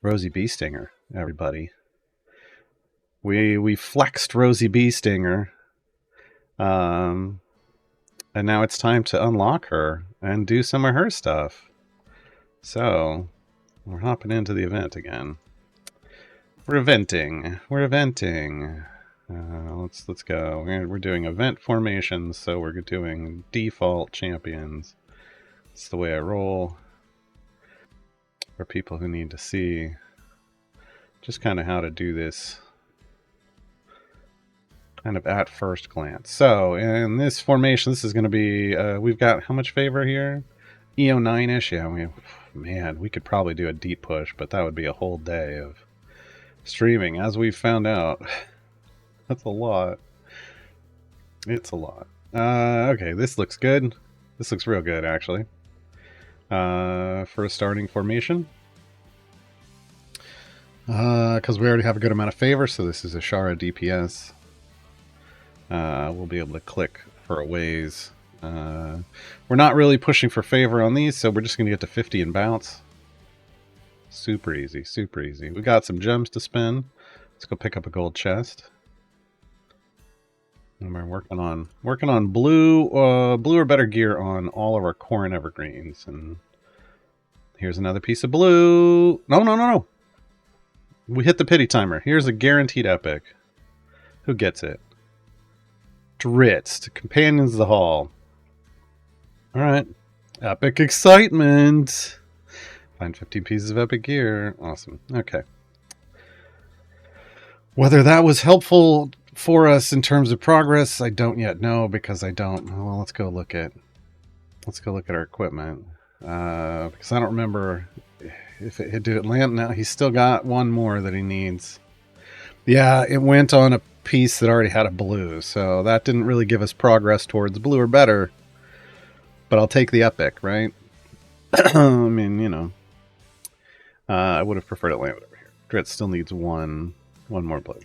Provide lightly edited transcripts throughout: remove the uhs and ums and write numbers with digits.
Rosie Bee Stinger, everybody. We flexed Rosie Bee Stinger, um, and now it's time to unlock her and do some of her stuff. So we're hopping into the event again. We're eventing. We're eventing. Let's go. We're doing event formations, so we're doing default champions. It's the way I roll. For people who need to see just kind of how to do this kind of at first glance. So in this formation, this is going to be, we've got how much favor here? EO9-ish? Yeah, man, we could probably do a deep push, but that would be a whole day of streaming, as we've found out. That's a lot. It's a lot. Okay, this looks good. This looks real good, actually. For a starting formation. Because we already have a good amount of favor, so this is a Shara DPS. We'll be able to click for a ways. We're not really pushing for favor on these, so we're just going to get to 50 and bounce. Super easy, super easy. We got some gems to spend. Let's go pick up a gold chest. And we're working on blue or better gear on all of our core and evergreens. And here's another piece of blue. No. We hit the pity timer. Here's a guaranteed epic. Who gets it? Dritz, Companions of the Hall. Alright. Epic excitement. Find 15 pieces of epic gear. Awesome. Okay. Whether that was helpful for us in terms of progress, I don't yet know, because I don't. Well, let's go look at our equipment. Because I don't remember if did it land now. He's still got one more that he needs. Yeah, it went on a piece that already had a blue, so that didn't really give us progress towards blue or better. But I'll take the epic, right? I mean, you know. I would have preferred it land over here. Dritz still needs one more blue.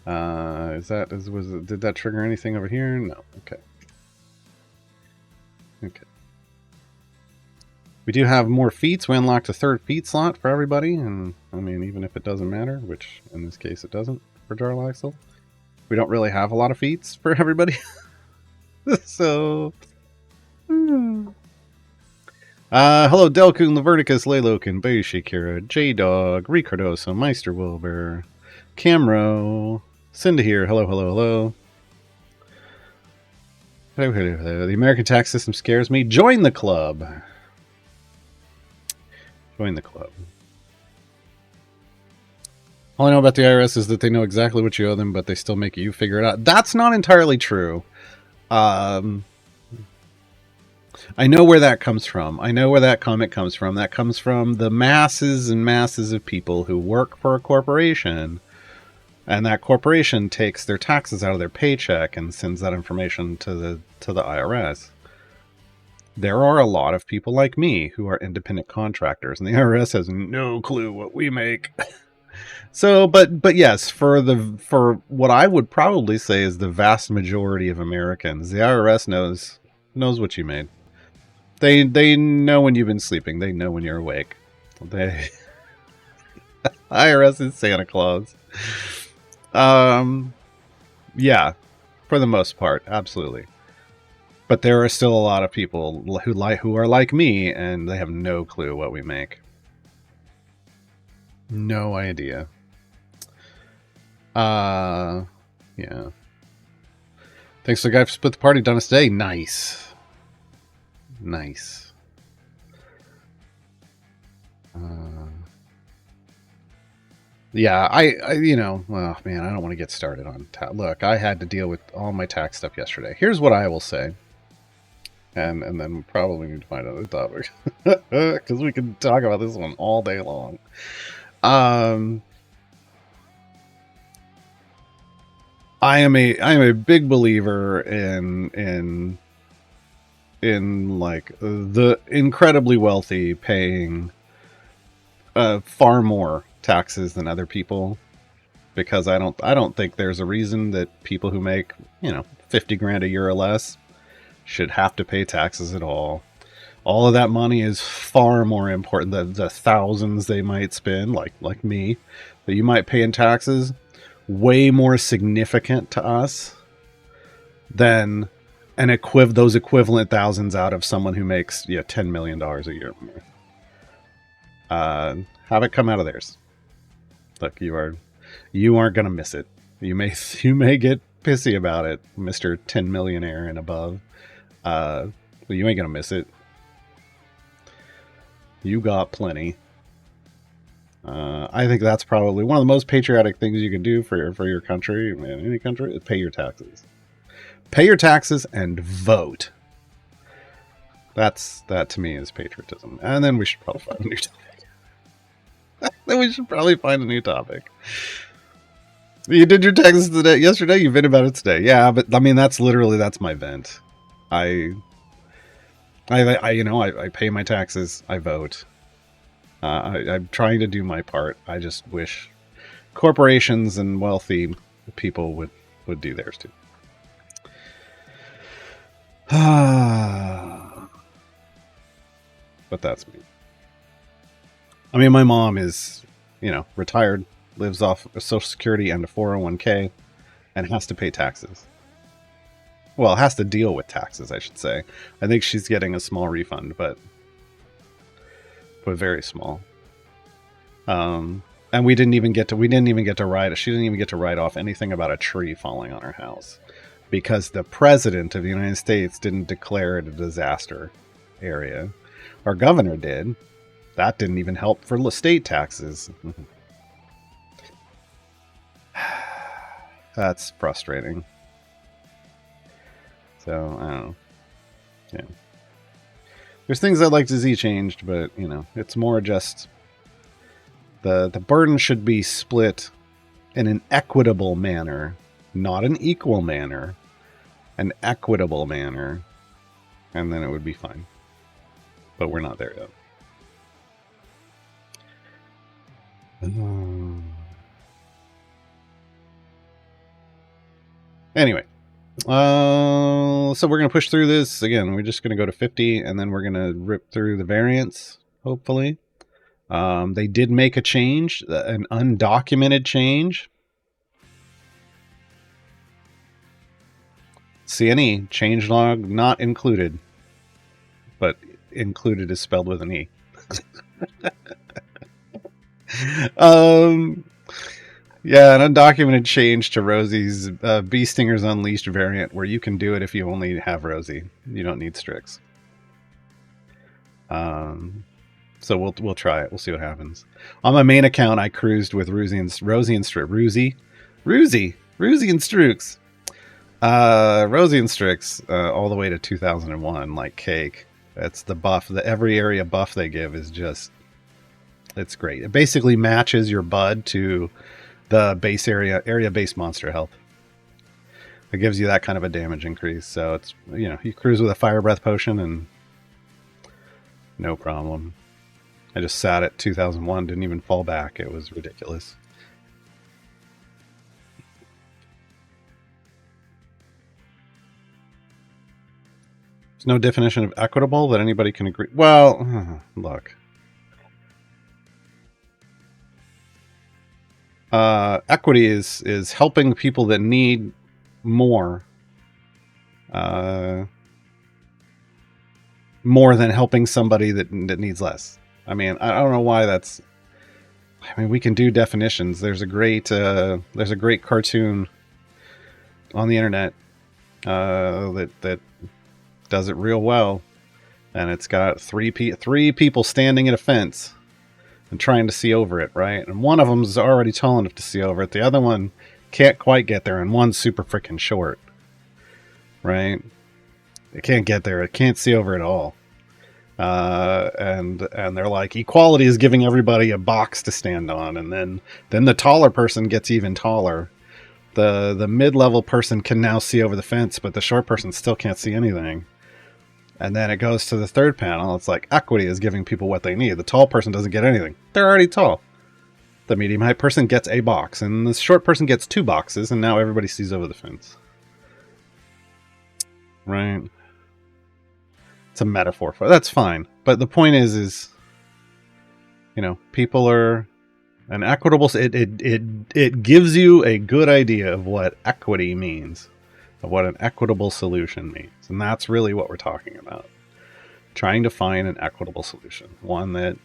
Did that trigger anything over here? No. Okay. We do have more feats. We unlocked a third feat slot for everybody, and I mean, even if it doesn't matter, which in this case it doesn't for Jarlaxle, we don't really have a lot of feats for everybody. So, hello, Delkun, Laverticus, Laylokin, Bayshikira, J-Dog, Ricardoso, Meister Wilbur, Camro, Cinda here. Hello. The American tax system scares me. Join the club. Join the club. All I know about the IRS is that they know exactly what you owe them, but they still make you figure it out. That's not entirely true. I know where that comes from. I know where that comment comes from. That comes from the masses and masses of people who work for a corporation, and that corporation takes their taxes out of their paycheck and sends that information to the IRS. There are a lot of people like me who are independent contractors, and the IRS has no clue what we make. So, but yes, for what I would probably say is the vast majority of Americans, the IRS knows what you made. They know when you've been sleeping. They know when you're awake. IRS is Santa Claus. Yeah, for the most part, absolutely. But there are still a lot of people who are like me, and they have no clue what we make. No idea. Yeah. Thanks to the guy for split the party done us today. Nice. Yeah, I well, man, I don't want to get started on look, I had to deal with all my tax stuff yesterday. Here's what I will say. And then we probably need to find another topic. Because we can talk about this one all day long. I am a big believer in like the incredibly wealthy paying far more taxes than other people, because I don't think there's a reason that people who make 50 grand a year or less should have to pay taxes at all. All of that money is far more important. The thousands they might spend, like me, that you might pay in taxes, way more significant to us than those equivalent thousands out of someone who makes $10 million a year. Have it come out of theirs. Look, you aren't gonna miss it. You may get pissy about it, Mr. 10 millionaire and above. But you ain't gonna miss it. You got plenty. I think that's probably one of the most patriotic things you can do for your country, any country, is pay your taxes. Pay your taxes and vote. That to me is patriotism. And then we should probably find a new topic. You did your taxes yesterday. You vented about it today. Yeah, but I mean that's my vent. I pay my taxes. I vote. I'm trying to do my part. I just wish corporations and wealthy people would do theirs too. But that's me. I mean, my mom is, retired, lives off Social Security and a 401k, and has to pay taxes. Well, has to deal with taxes, I should say. I think she's getting a small refund, but very small. And we didn't even get to write. She didn't even get to write off anything about a tree falling on her house, because the president of the United States didn't declare it a disaster area. Our governor did. That didn't even help for state taxes. That's frustrating. So, I don't know. Yeah. There's things I'd like to see changed, but, it's more just the burden should be split in an equitable manner, not an equal manner, an equitable manner, and then it would be fine. But we're not there yet. Anyway, so we're going to push through this. Again, we're just going to go to 50, and then we're going to rip through the variants, hopefully. They did make a change, an undocumented change. CNE, changelog not included, but included is spelled with an E. Yeah, an undocumented change to Rosie's Bee Stingers Unleashed variant, where you can do it if you only have Rosie. You don't need Strix. So we'll try it. We'll see what happens. On my main account, I cruised with Rosie and Strix. Rosie and Strix. Rosie and Strix all the way to 2001, like cake. That's the buff. The every area buff they give is just, it's great. It basically matches your bud to the base area base monster health. It gives you that kind of a damage increase. So it's, you cruise with a fire breath potion and no problem. I just sat at 2001, didn't even fall back. It was ridiculous. There's no definition of equitable that anybody can agree. Well, look. Equity is helping people that need more than helping somebody that needs less. I mean, I don't know why that's. I mean, we can do definitions. There's a great cartoon on the internet that does it real well, and it's got three people standing at a fence and trying to see over it, right? And one of them is already tall enough to see over it. The other one can't quite get there, and one's super freaking short, right? It can't get there. It can't see over it all. And they're like, equality is giving everybody a box to stand on, and then the taller person gets even taller. The mid-level person can now see over the fence, but the short person still can't see anything. And then it goes to the third panel. It's like equity is giving people what they need. The tall person doesn't get anything. They're already tall. The medium height person gets a box, and the short person gets 2 boxes, and now everybody sees over the fence. Right? It's a metaphor for that's fine. But the point is people are an equitable. It gives you a good idea of what equity means, of what an equitable solution means, and that's really what we're talking about. Trying to find an equitable solution, one that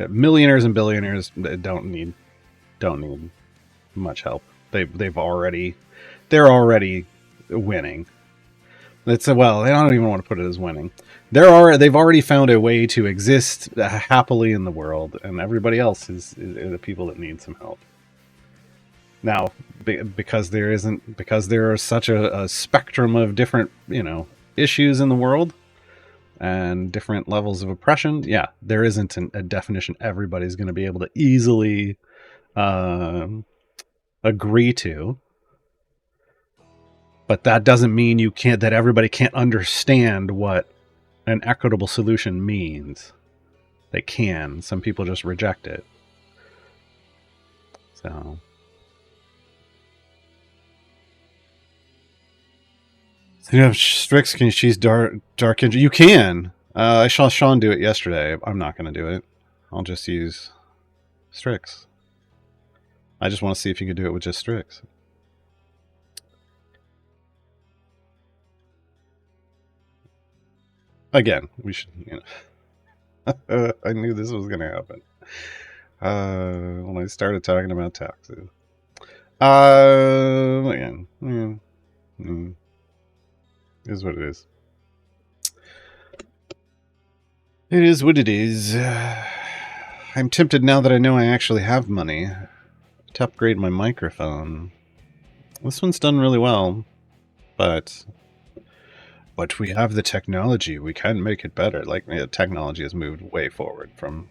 millionaires and billionaires don't need much help. They're already winning. It's I don't even want to put it as winning. They've already found a way to exist happily in the world, and everybody else is the people that need some help. Now, because there is such a spectrum of different issues in the world and different levels of oppression, yeah, there isn't a definition everybody's going to be able to easily agree to. But that doesn't mean that everybody can't understand what an equitable solution means. They can. Some people just reject it. So Strix, can you choose dark energy? You can. I saw Sean do it yesterday. I'm not going to do it. I'll just use Strix. I just want to see if you could do it with just Strix. Again, we should, I knew this was going to happen. When I started talking about taxes. Again, is what it is. It is what it is. I'm tempted now that I know I actually have money to upgrade my microphone. This one's done really well, but we have the technology. We can make it better. Like, the technology has moved way forward from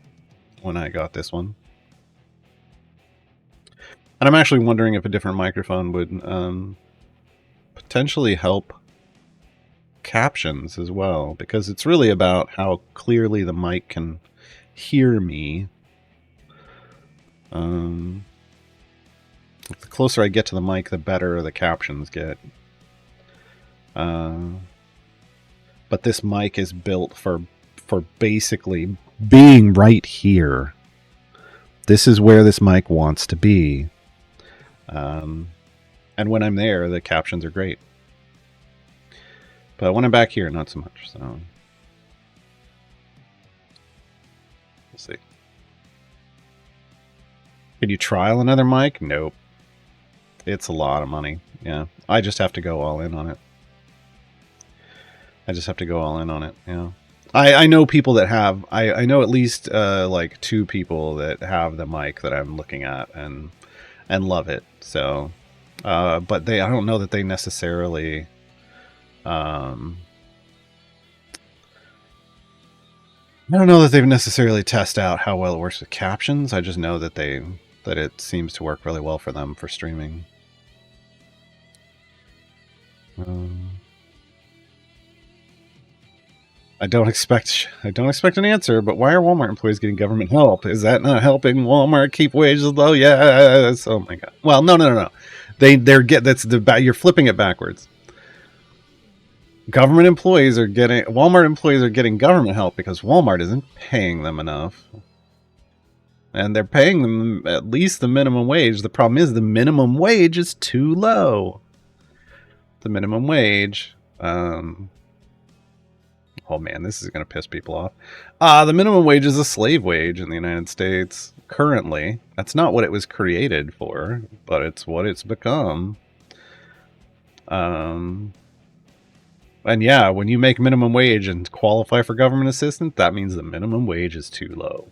when I got this one. And I'm actually wondering if a different microphone would potentially help captions as well, because it's really about how clearly the mic can hear me. The closer I get to the mic, the better the captions get. But this mic is built for basically being right here. This is where this mic wants to be. And when I'm there, the captions are great. But when I'm back here, not so much. So we'll see. Can you trial another mic? Nope. It's a lot of money. Yeah. I just have to go all in on it. Yeah. I know people that have. I know at least like 2 people that have the mic that I'm looking at and love it. So, but I don't know that they necessarily. I don't know that they've necessarily tested out how well it works with captions. I just know that it seems to work really well for them for streaming. I don't expect an answer, but why are Walmart employees getting government help? Is that not helping Walmart keep wages low? Yes. Oh my god. Well, no. You're flipping it backwards. Walmart employees are getting government help because Walmart isn't paying them enough. And they're paying them at least the minimum wage. The problem is the minimum wage is too low. The minimum wage, oh man, this is going to piss people off. The minimum wage is a slave wage in the United States currently. That's not what it was created for, but it's what it's become. And yeah, when you make minimum wage and qualify for government assistance, that means the minimum wage is too low.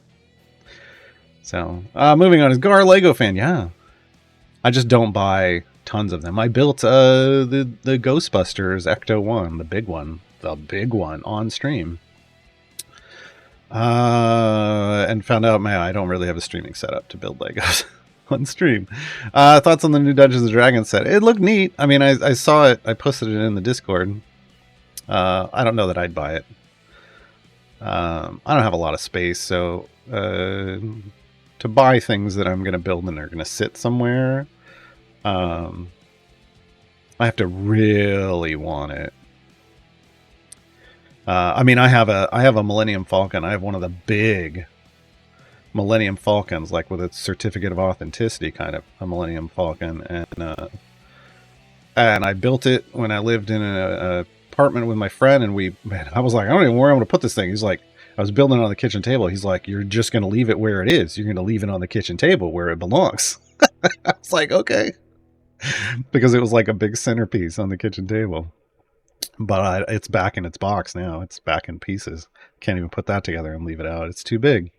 So, moving on, is Gar a Lego fan? Yeah. I just don't buy tons of them. I built the Ghostbusters Ecto 1, the big one on stream. And found out, man, I don't really have a streaming setup to build Legos on stream. Thoughts on the new Dungeons & Dragons set? It looked neat. I mean, I saw it. I posted it in the Discord. I don't know that I'd buy it. I don't have a lot of space, so to buy things that I'm going to build and they're going to sit somewhere, I have to really want it. I mean, I have a Millennium Falcon. I have one of the big Millennium Falcons, like with a certificate of authenticity kind of a Millennium Falcon, and I built it when I lived in a apartment with my friend, and I was like, I don't even know where I'm going to put this thing. He's like, I was building it on the kitchen table. He's like, you're just going to leave it where it is. You're going to leave it on the kitchen table where it belongs. I was like, okay, because it was like a big centerpiece on the kitchen table. But it's back in its box now. It's back in pieces. Can't even put that together and leave it out. It's too big.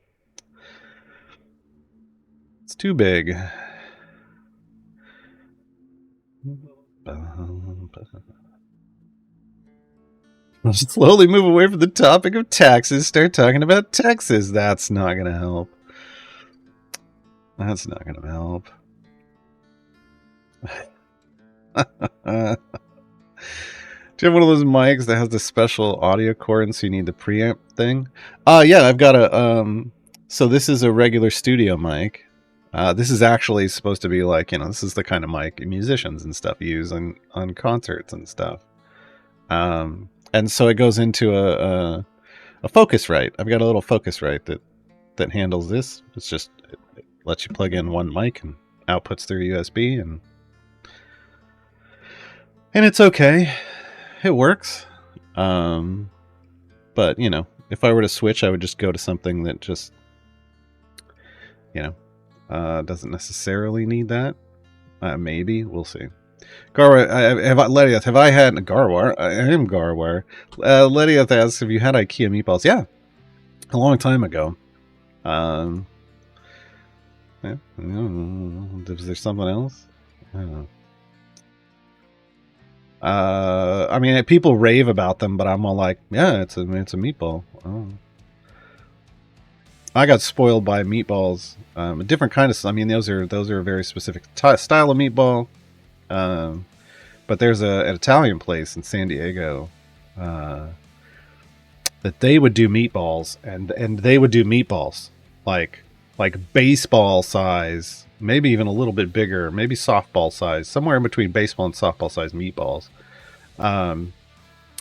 It's too big. I'll slowly move away from the topic of taxes. Start talking about Texas. That's not going to help. That's not going to help. Do you have one of those mics that has the special audio cord and so you need the preamp thing? Yeah, I've got a so this is a regular studio mic. This is actually supposed to be like, this is the kind of mic musicians and stuff use on concerts and stuff. And so it goes into a Focusrite. I've got a little Focusrite that handles this. It lets you plug in one mic and outputs through USB, and it's okay. It works. But if I were to switch, I would just go to something that just doesn't necessarily need that. Maybe we'll see. Garwar, have I had Garwar? I am Garwar. Lediath asks, have you had IKEA meatballs? Yeah, a long time ago. Yeah, is there something else? I don't know. I mean, people rave about them, but I'm all like, yeah, it's a meatball. Oh. I got spoiled by meatballs. A different kind of. I mean, those are a very specific style of meatball. But there's an Italian place in San Diego that they would do meatballs, and they would do meatballs like baseball size, maybe even a little bit bigger, maybe softball size, somewhere in between baseball and softball size meatballs. And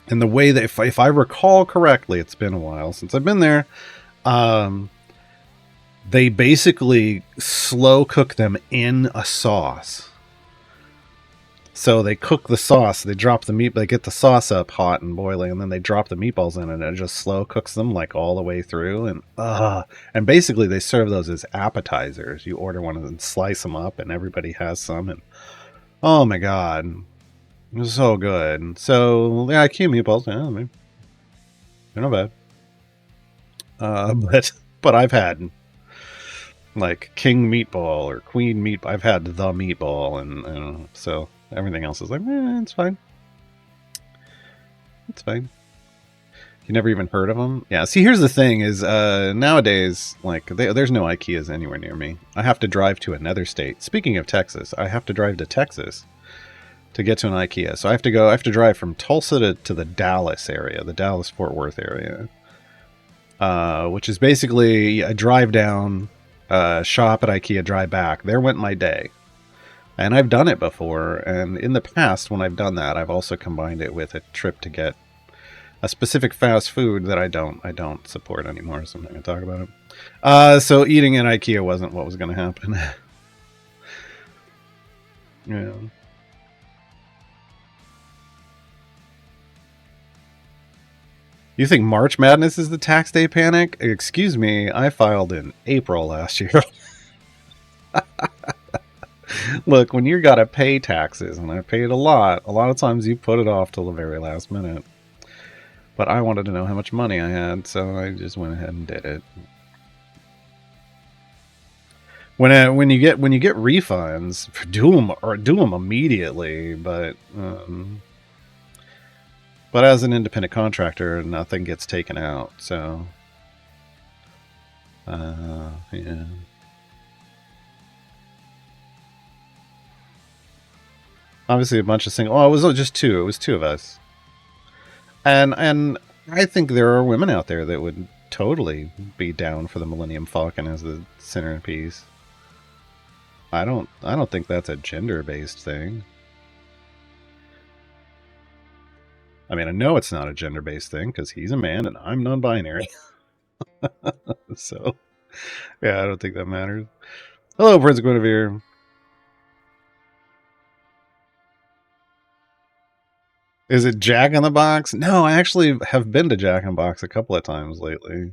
the way that, if I recall correctly, it's been a while since I've been there. They basically slow cook them in a sauce. So they cook the sauce, they drop the meat, they get the sauce up hot and boiling, and then they drop the meatballs in, and it just slow cooks them like all the way through. And basically they serve those as appetizers. You order one and slice them up, and everybody has some. And oh my god, it was so good. So yeah, IKEA meatballs, yeah, I mean, they're not bad. But I've had like king meatball or queen meatball. I've had the meatball, and so. Everything else is like, it's fine. It's fine. You never even heard of them? Yeah, see, here's the thing is, nowadays, like, there's no IKEAs anywhere near me. I have to drive to another state. Speaking of Texas, I have to drive to Texas to get to an IKEA. So I have to drive from Tulsa to the Dallas area, the Dallas-Fort Worth area. Which is basically a drive down, shop at IKEA, drive back. There went my day. And I've done it before, and in the past, when I've done that, I've also combined it with a trip to get a specific fast food that I don't support anymore, so I'm not going to talk about it. So eating at IKEA wasn't what was going to happen. Yeah. You think March Madness is the tax day panic? Excuse me, I filed in April last year. Look, when you gotta pay taxes, and I paid a lot of times you put it off till the very last minute. But I wanted to know how much money I had, so I just went ahead and did it. When you get refunds, do them immediately. But as an independent contractor, nothing gets taken out. So yeah. Obviously, a bunch of single. Oh, it was just two. It was two of us, and I think there are women out there that would totally be down for the Millennium Falcon as the centerpiece. I don't think that's a gender-based thing. I mean, I know it's not a gender-based thing because he's a man and I'm non-binary. So, yeah, I don't think that matters. Hello, Prince Guinevere. Is it Jack in the Box? No, I actually have been to Jack in the Box a couple of times lately.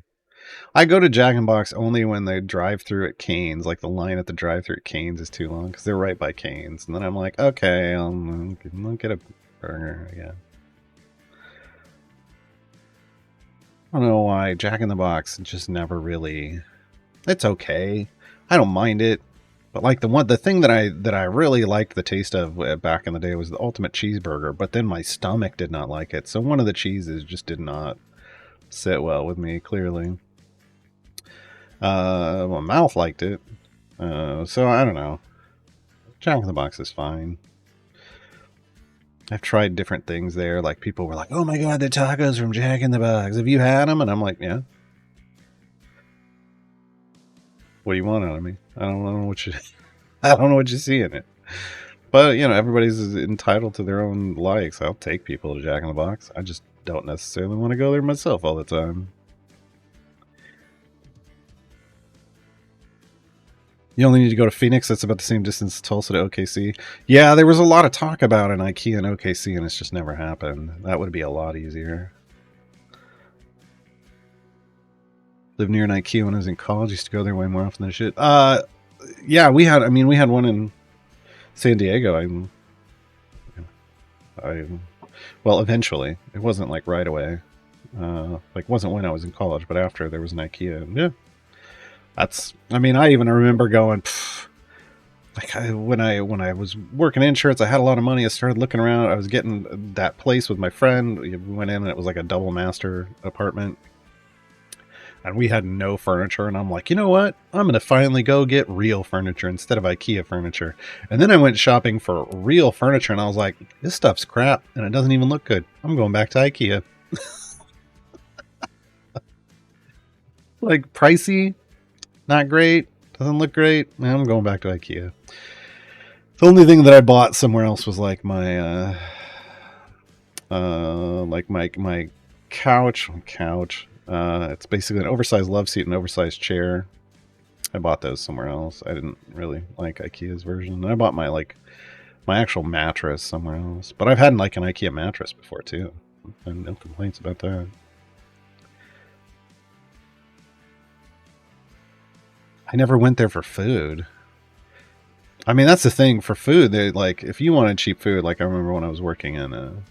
I go to Jack in the Box only when they drive through at Cane's. Like the line at the drive through at Cane's is too long because they're right by Cane's. And then I'm like, okay, I'll get a burger again. I don't know why Jack in the Box just never really. It's okay. I don't mind it. But like the thing that I really liked the taste of back in the day was the ultimate cheeseburger. But then my stomach did not like it. So one of the cheeses just did not sit well with me. Clearly, my mouth liked it. So I don't know. Jack in the Box is fine. I've tried different things there. Like people were like, "Oh my god, the tacos from Jack in the Box. Have you had them?" And I'm like, "Yeah." What do you want out of me? I don't know what you. I don't know what you see in it. But you know, everybody's entitled to their own likes. I'll take people to Jack in the Box. I just don't necessarily want to go there myself all the time. You only need to go to Phoenix. That's about the same distance as Tulsa to OKC. Yeah, there was a lot of talk about an IKEA in OKC, and it's just never happened. That would be a lot easier. Lived near an IKEA when I was in college. Used to go there way more often than shit. Yeah, we had. I mean, we had one in San Diego. Well, eventually, it wasn't like right away. Like wasn't when I was in college, but after there was an IKEA. And yeah, that's. I mean, I even remember going. Like when I was working insurance, I had a lot of money. I started looking around. I was getting that place with my friend. We went in, and it was like a double master apartment. And we had no furniture, and I'm like, you know what? I'm going to finally go get real furniture instead of IKEA furniture. And then I went shopping for real furniture, and I was like, this stuff's crap, and it doesn't even look good. I'm going back to IKEA. Like, pricey, not great, doesn't look great. Man, I'm going back to IKEA. The only thing that I bought somewhere else was like my, my couch. It's basically an oversized love seat and oversized chair. I bought those somewhere else. I didn't really like IKEA's version. And I bought my actual mattress somewhere else. But I've had like an IKEA mattress before too. And no complaints about that. I never went there for food. I mean, that's the thing for food. They like if you wanted cheap food, like I remember when I was working in an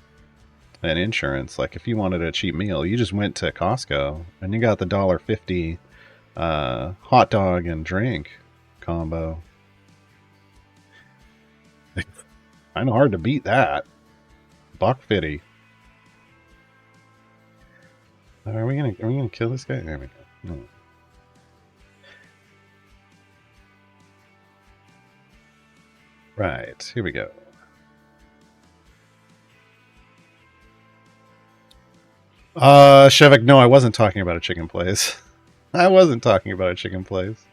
insurance, like if you wanted a cheap meal, you just went to Costco and you got the $1.50 hot dog and drink combo. Kind of hard to beat that. $1.50. Are we gonna kill this guy? There we go. No. Right, here we go. Shevik, no, I wasn't talking about a chicken place. I wasn't talking about a chicken place.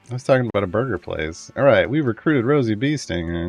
I was talking about a burger place. All right, we recruited Rosie B. Stinger.